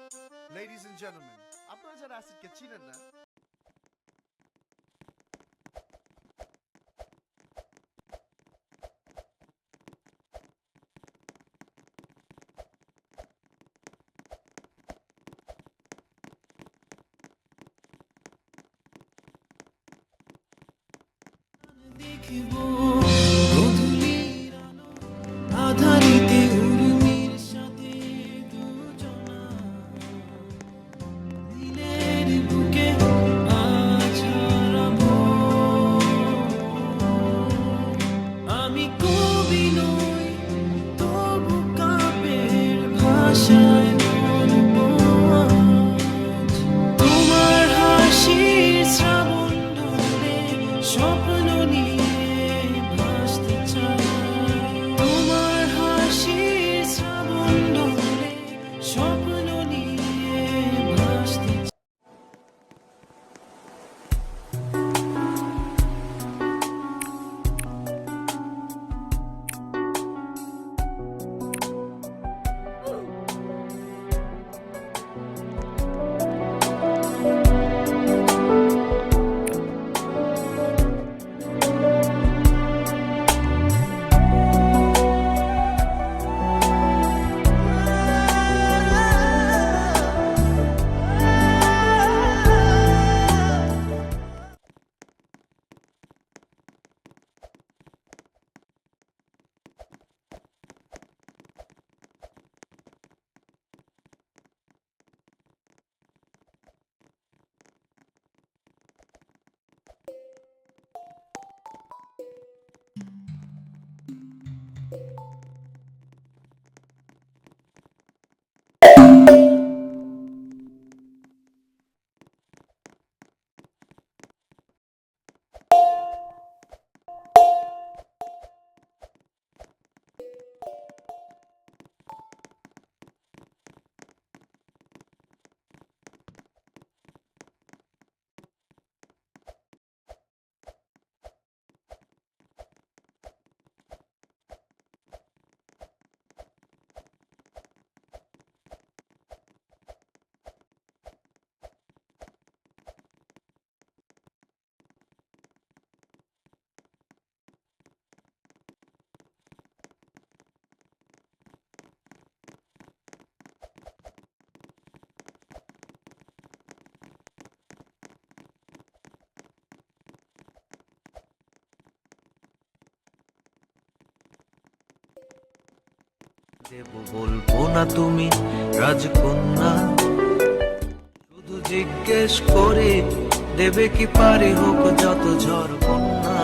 Ladies and gentlemen, আপনারা যারা অ্যাসিডকে চিনেন না আধারিতে উর্মির সাথে দুজনা নীলের বুকে আজ হারাবো। আমি কবি নই তবু কাব্যের ভাষায় বলবো আজ। তোমার হাসির শ্রাবণ ঢলে স্বপ্ন নিয়ে ভাসতে চাই। তোমার হাসির শ্রাবণ ঢলে স্বপ্ন নিয়ে ভাসতে চাই। দেব বলবো না তুমি রাজকন্যা, শুধু জিজ্ঞেস করে দেবে কি পারি হোক যত ঝড় বন্যা।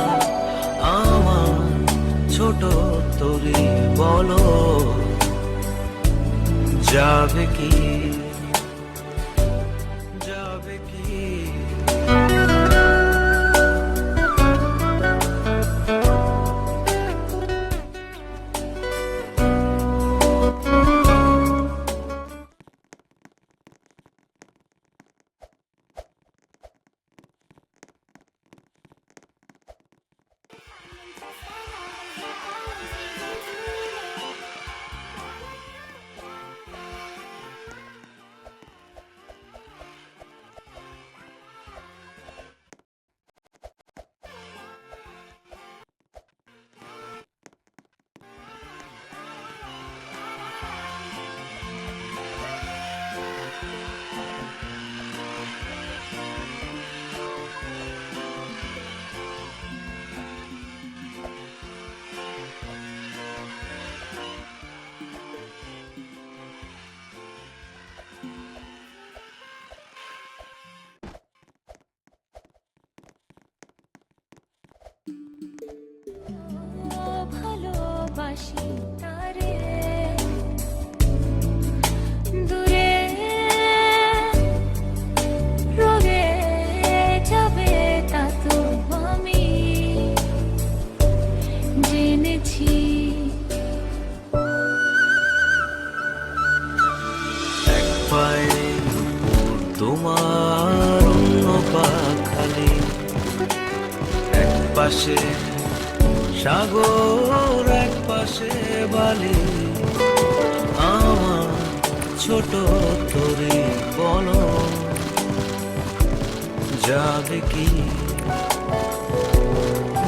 আমার ছোট তরি বলো যাবে কি যাবে কি। ভালোবাসি তারে দূরে রবে যাবে তা তো আমি জেনেছি। এক পায়ে তোমার অন্য পা খালি, এক পাশে সাগর এক পাশে বালি। আমার ছোট তোরে বলো যাবে কি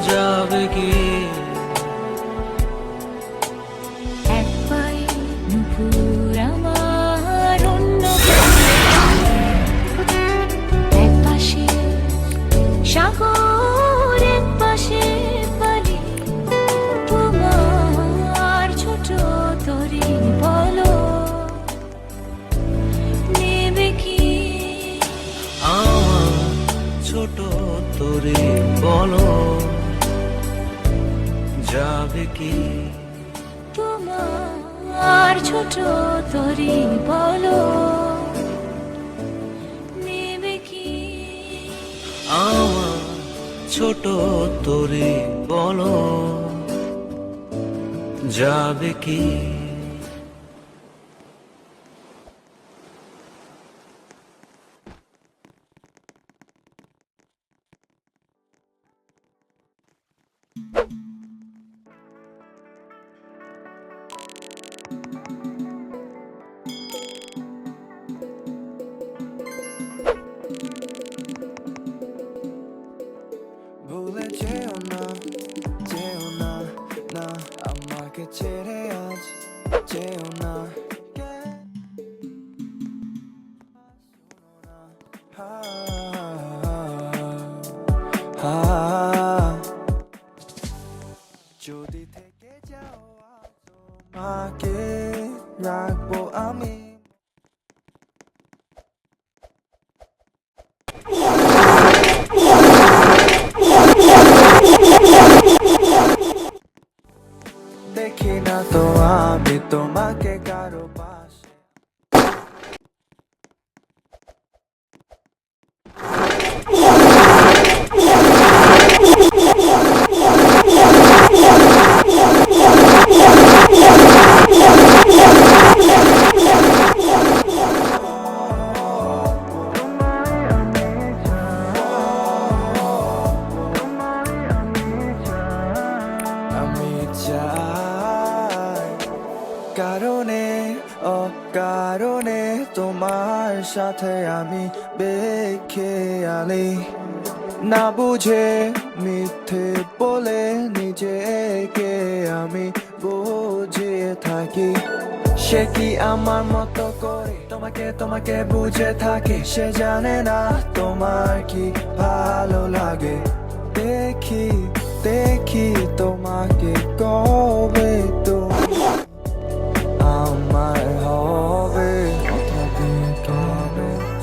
যাবে কি এক পায়ে নুপুর আমার অন্য এক পাশে সাগর এক পাশে বালি তোমার ছোট তরি বলো নেবে কি আমার ছোট তোরে বলো যাবে কি তোমার ছোট তরি বলো নেবে কি আমার ছোট তোরে বলো যাবে কি ভুলে যেও না না আমাকে ছেড়ে আজ যেও না যদি থেকে যাও আজ তোমাকে রাখবো আমি দেখি না তো আমি তোমাকে কারো পাশে আমি চাই কারণে অকারণে তোমার সাথে আমি বেখেয়ালি না বুঝে মিথ্যে বলে নিজেকে আমি বুঝিয়ে থাকি সে কি আমার মতো করে তোমাকে বুঝে থাকে সে জানে না তোমার কি ভালো লাগে দেখি তোমাকে কবে তুমি আমার হবে তবে কেন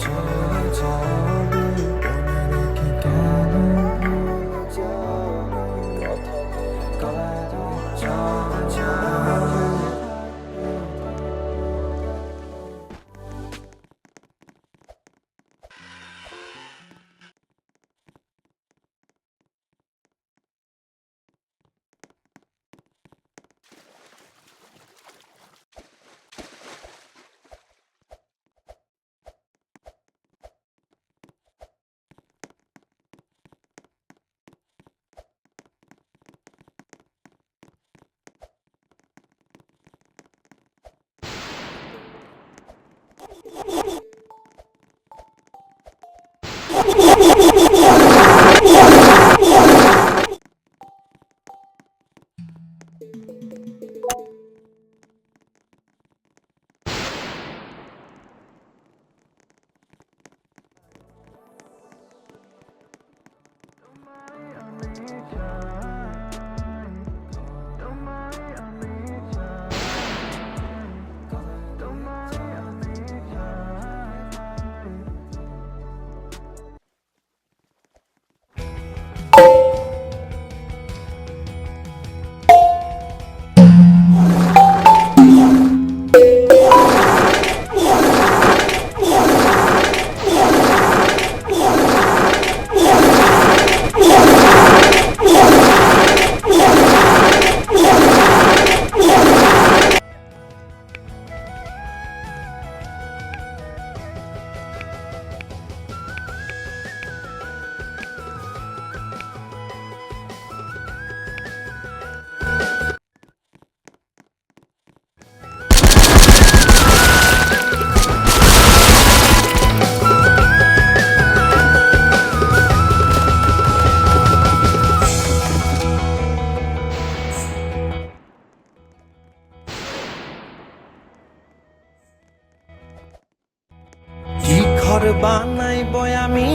চলে যাবে মনে রেখে কেন ভুলে যাবে কত চলে যাবে ঘর বানাইব আমি